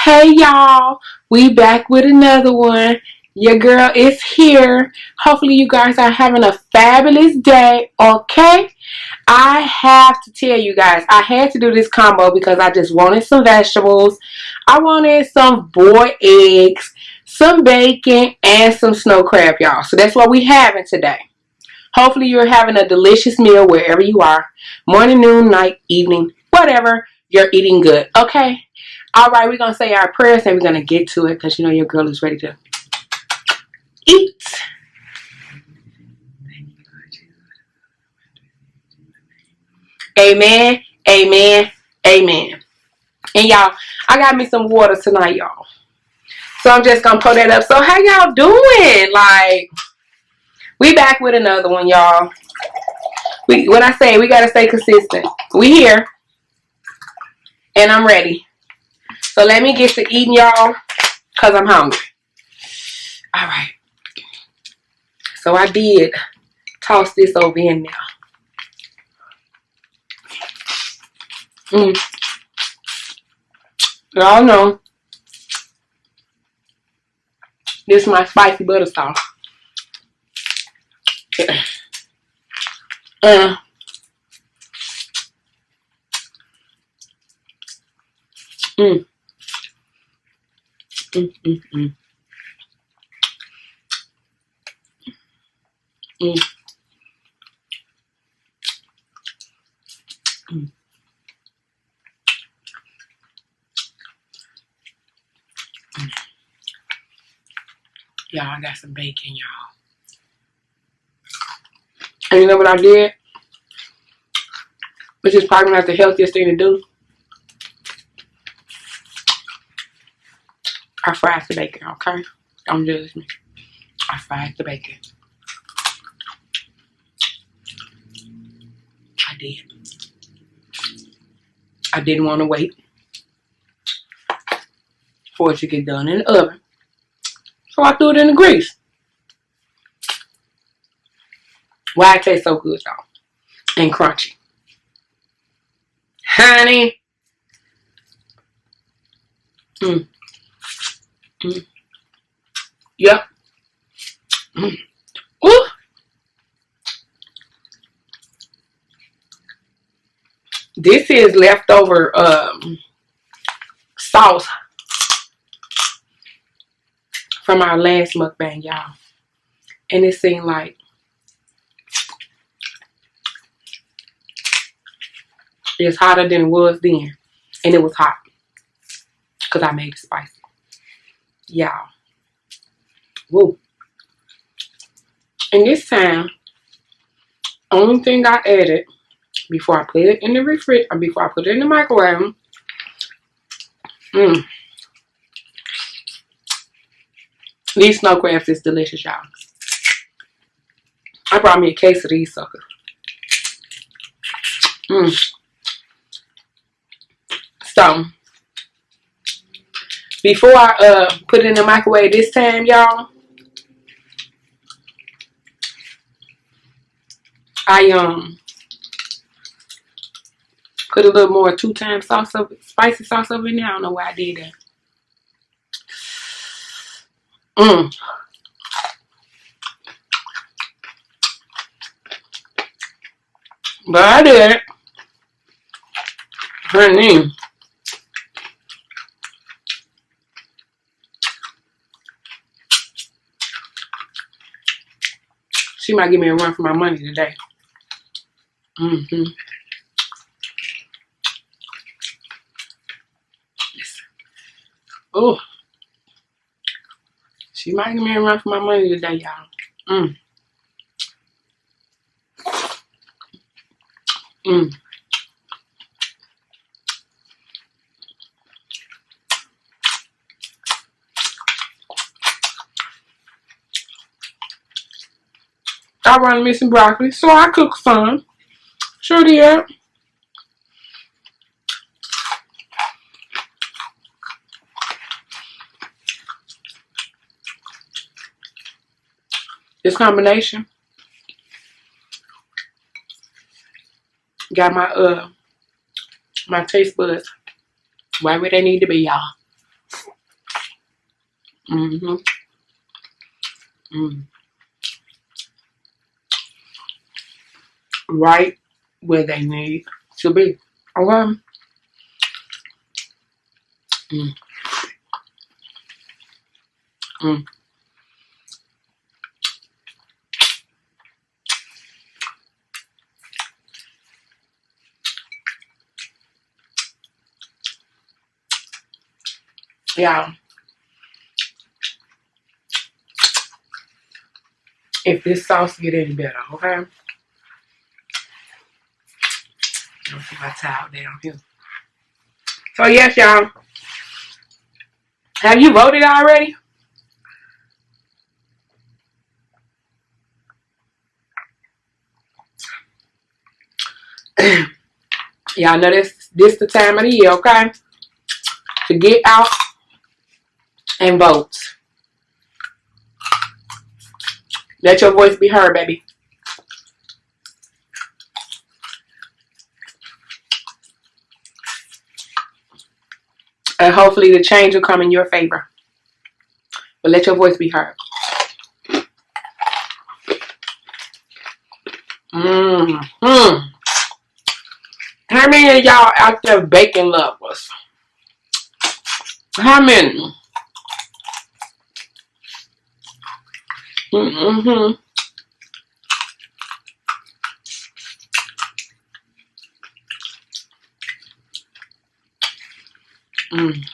Hey y'all, we back with another one. Your girl is here. Hopefully you guys are having a fabulous day, okay? I have to tell you guys, I had to do this combo because I just wanted some vegetables. I wanted some boiled eggs, some bacon, and some snow crab, y'all. So that's what we having today. Hopefully you're having a delicious meal wherever you are. Morning, noon, night, evening, whatever. You're eating good, okay? All right, we're going to say our prayers and we're going to get to it because you know your girl is ready to eat. Amen, amen, amen. And y'all, I got me some water tonight, y'all. So I'm just going to pour that up. So how y'all doing? Like, we back with another one, y'all. When I say we got to stay consistent. We here. And I'm ready. So let me get to eating, y'all, because I'm hungry. All right. So I did toss this over in there. Y'all know this is my spicy butter sauce. Y'all, I got some bacon, y'all. And you know what I did? Which is probably not the healthiest thing to do. I fried the bacon, okay? Don't judge me. I fried the bacon. I did. I didn't want to wait for it to get done in the oven. So I threw it in the grease. Why it tastes so good, y'all. And crunchy. Honey. Yep. Ooh. This is leftover sauce from our last mukbang, y'all. And it seemed like it's hotter than it was then. And it was hot. Because I made it spicy. Y'all. Woo. And this time, only thing I added before I put it in the refrigerator, or before I put it in the microwave, these snow crabs is delicious, y'all. I brought me a case of these suckers. So, before I put it in the microwave this time, y'all, I put a little more 2-time sauce of spicy sauce over in there. I don't know why I did that. But I did it. Honey. She might give me a run for my money today. Oh. She might give me a run for my money today, y'all. I wanted me some broccoli, so I cooked some. Sure did. This combination got my my taste buds right where they need to be, y'all. Mm-hmm. Mm. Right where they need to be. Okay. Mm. Mm. Yeah. If this sauce get any better, okay? I'll put my towel down here. So yes, y'all. Have you voted already? Y'all know this the time of the year, okay? To get out and vote. Let your voice be heard, baby. And hopefully the change will come in your favor. But let your voice be heard. Mm-hmm. How many of y'all out there baking lovers? How many? Mm-hmm. Mm.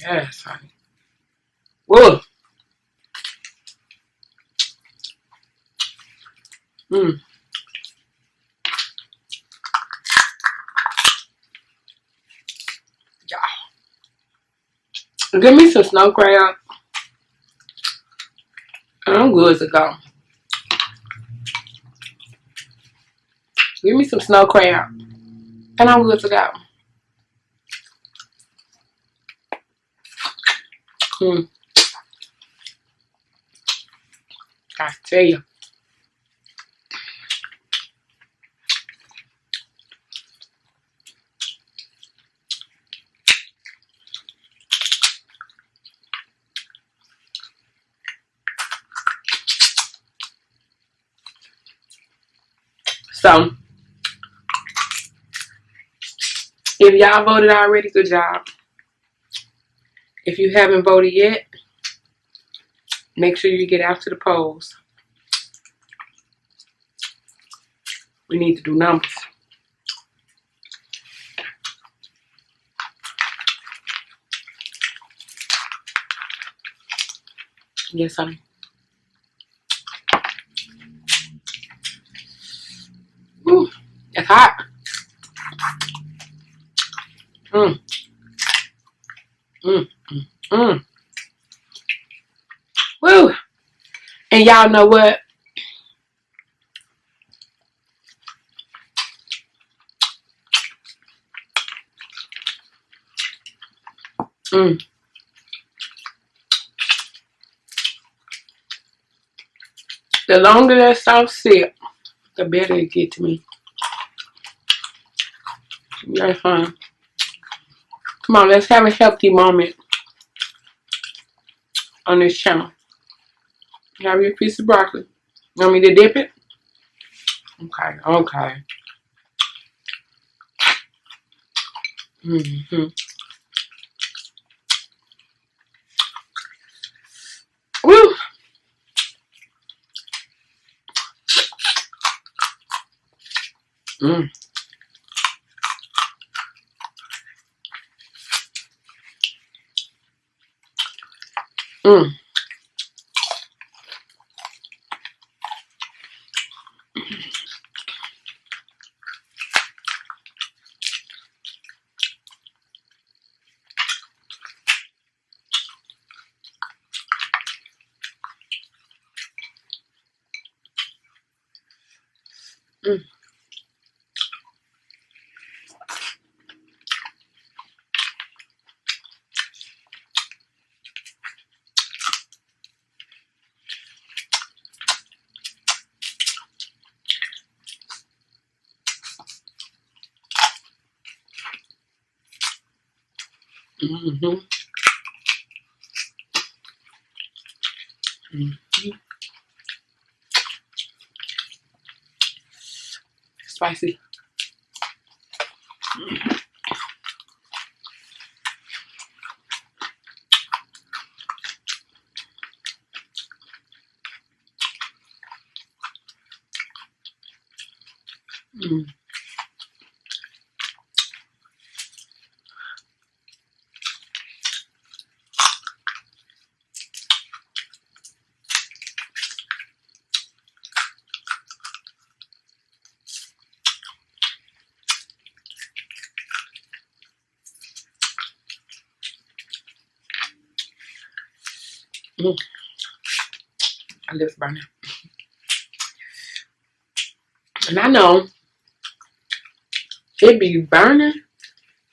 Yes, honey. Whoa. Mm. Yeah. Give me some snow crab. I'm good to go. Give me some snow crab. And I'm good to go. Mm. I tell you. So, if y'all voted already, good job. If you haven't voted yet, make sure you get out to the polls. We need to do numbers. Yes, honey. Ooh, it's hot. Mm. Mm. Mm. Mm. Woo. And y'all know what? Mm. The longer that sauce sit, the better it get to me. That's fine. Come on, let's have a healthy moment on this channel. Have your piece of broccoli. You want me to dip it? Okay, okay. Mm-hmm. Woo! Mm. Mm. Mm. Mm-hmm. Mm-hmm. Spicy. Mm. Mm. My lips burning. And I know it be burning,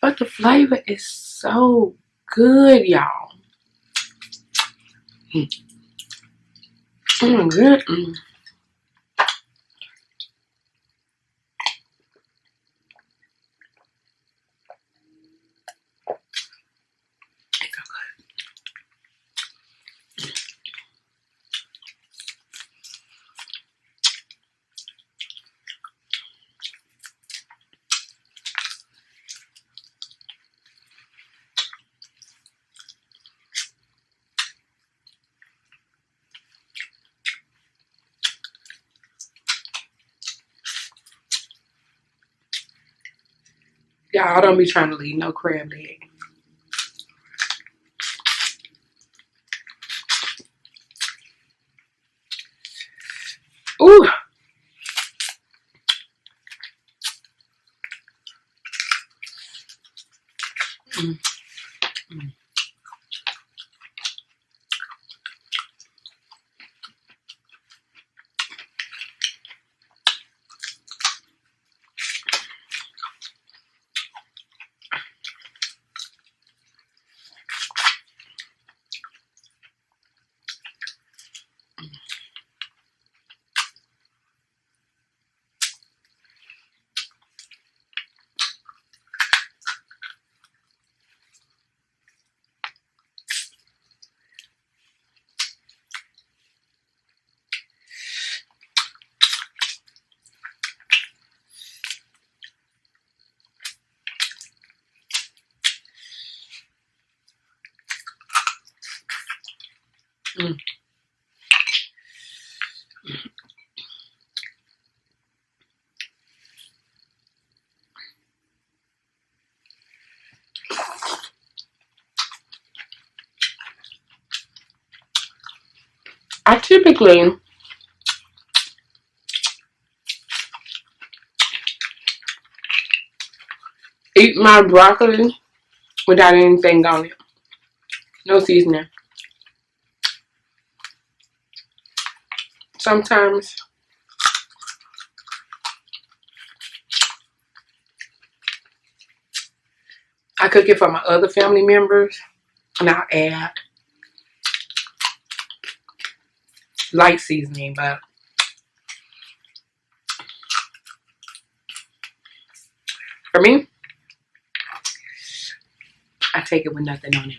but the flavor is so good, y'all. Mm. Good. Mm. It's so good. Y'all don't be trying to leave no crab leg. Ooh. Mm. Mm. Mm. I typically eat my broccoli without anything on it. No seasoning. Sometimes I cook it for my other family members and I'll add light seasoning, but for me, I take it with nothing on it.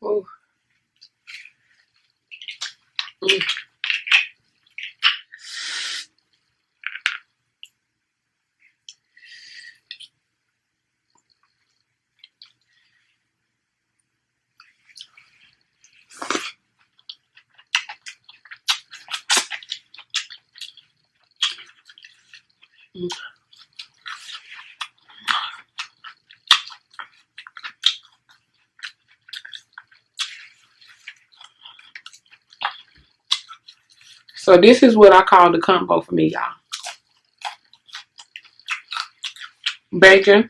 Ooh. Mm. Mm. So this is what I call the combo for me, y'all. Bacon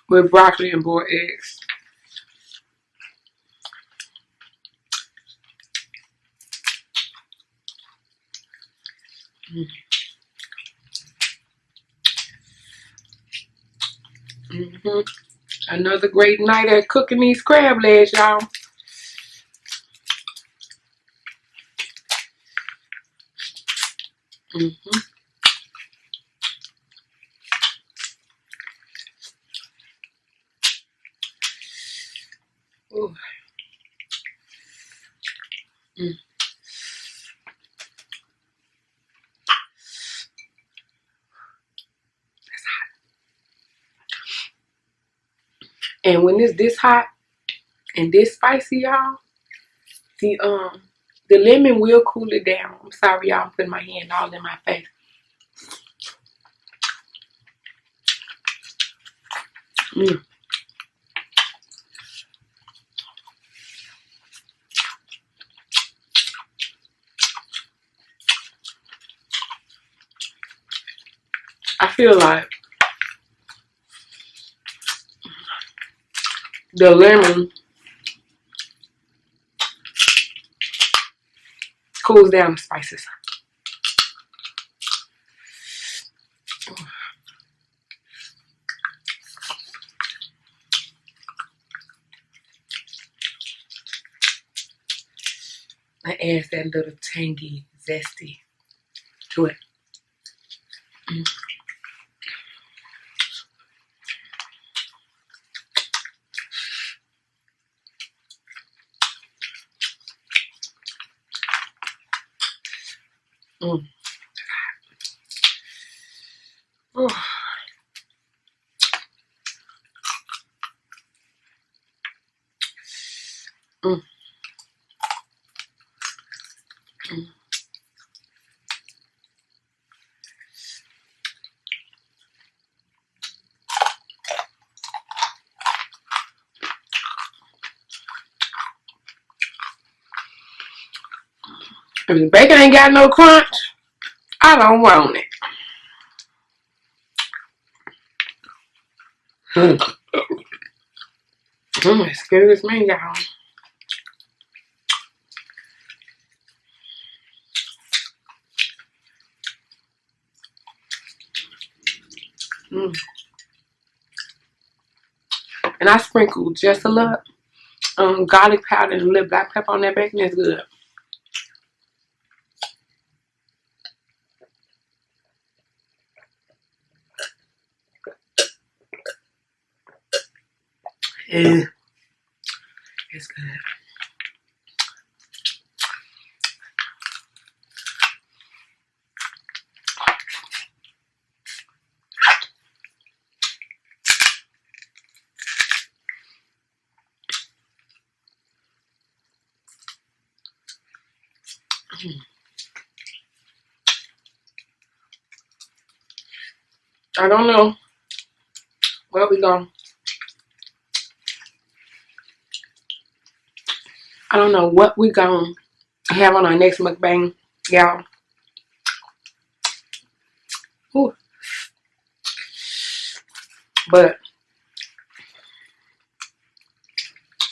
with broccoli and boiled eggs. Another great night at cooking these crab legs, y'all. Ooh. And when it's this hot and this spicy, y'all, the lemon will cool it down. I'm sorry, y'all, I'm putting my hand all in my face. I feel like the lemon cools down the spices. It adds that little tangy, zesty to it. Oh. If the bacon ain't got no crunch, I don't want it. Excuse me, y'all. And I sprinkled just a little garlic powder and a little black pepper on that bacon. It's good. Yeah, it's good. I don't know where we going. I don't know what we gonna have on our next mukbang, y'all. Ooh. But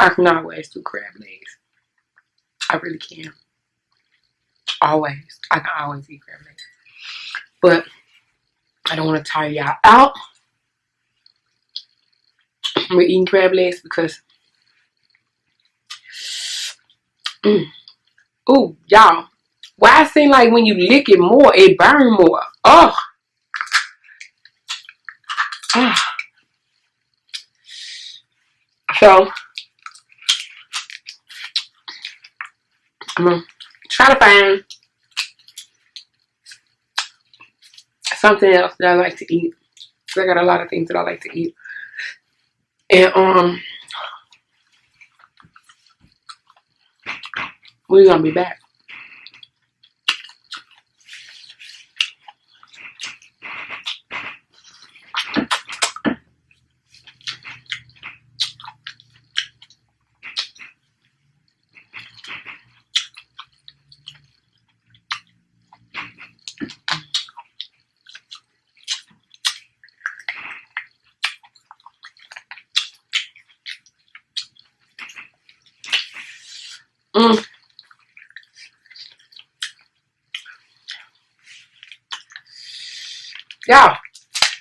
I can always do crab legs. I really can. Always. I can always eat crab legs. But I don't want to tire y'all out. We're eating crab legs because ooh, y'all. Why it seem like when you lick it more, it burn more? Oh. So I'm gonna try to find something else that I like to eat. I got a lot of things that I like to eat. And we're gonna be back. Y'all,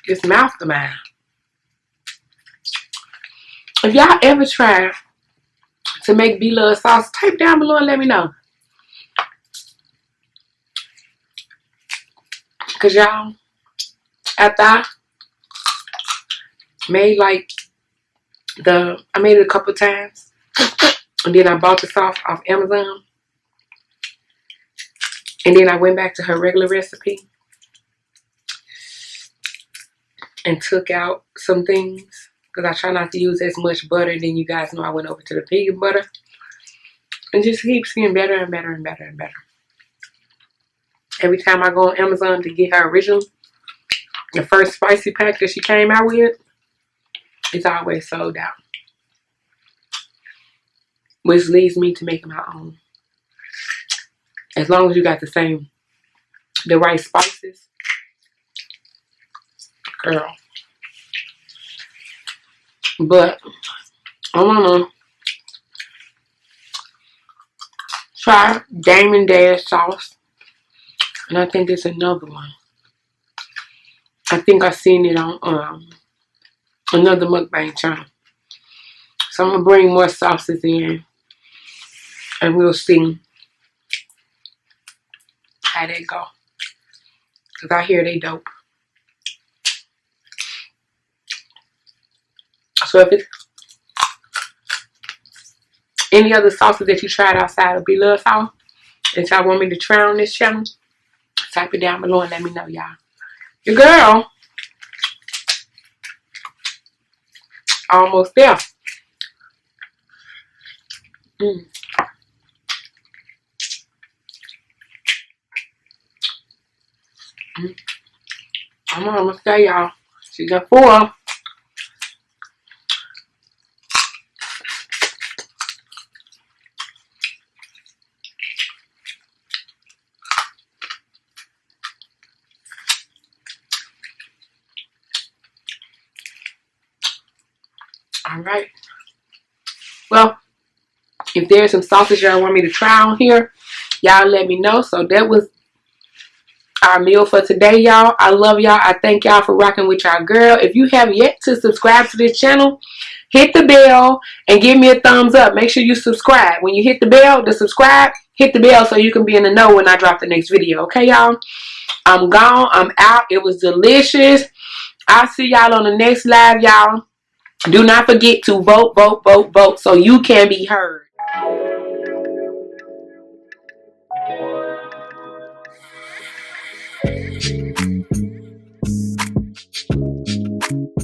this mouth of mine. If y'all ever try to make B-Love sauce, type down below and let me know. Cause y'all, after I made I made it a couple times, and then I bought the sauce off Amazon, and then I went back to her regular recipe and took out some things because I try not to use as much butter. And then you guys know I went over to the vegan butter, and just keeps getting better and better and better and better. Every time I go on Amazon to get her original, the first spicy pack that she came out with, it's always sold out. Which leads me to making my own. As long as you got the right spices, girl. But I wanna try Damon Dash sauce. And I think it's another one. I think I seen it on another mukbang channel. So I'm gonna bring more sauces in, and we'll see how they go. Cause I hear they dope. So if it's any other sauces that you tried outside of B-Love sauce that y'all want me to try on this channel, type it down below and let me know, y'all. Your girl almost there. I'm almost there, y'all. Season 4. Alright. Well, if there's some sauces y'all want me to try on here, y'all let me know. So that was our meal for today, y'all. I love y'all. I thank y'all for rocking with y'all girl. If you have yet to subscribe to this channel, hit the bell and give me a thumbs up. Make sure you subscribe. When you hit the bell to subscribe, hit the bell so you can be in the know when I drop the next video. Okay, y'all? I'm gone. I'm out. It was delicious. I'll see y'all on the next live, y'all. Do not forget to vote, vote, vote, vote so you can be heard.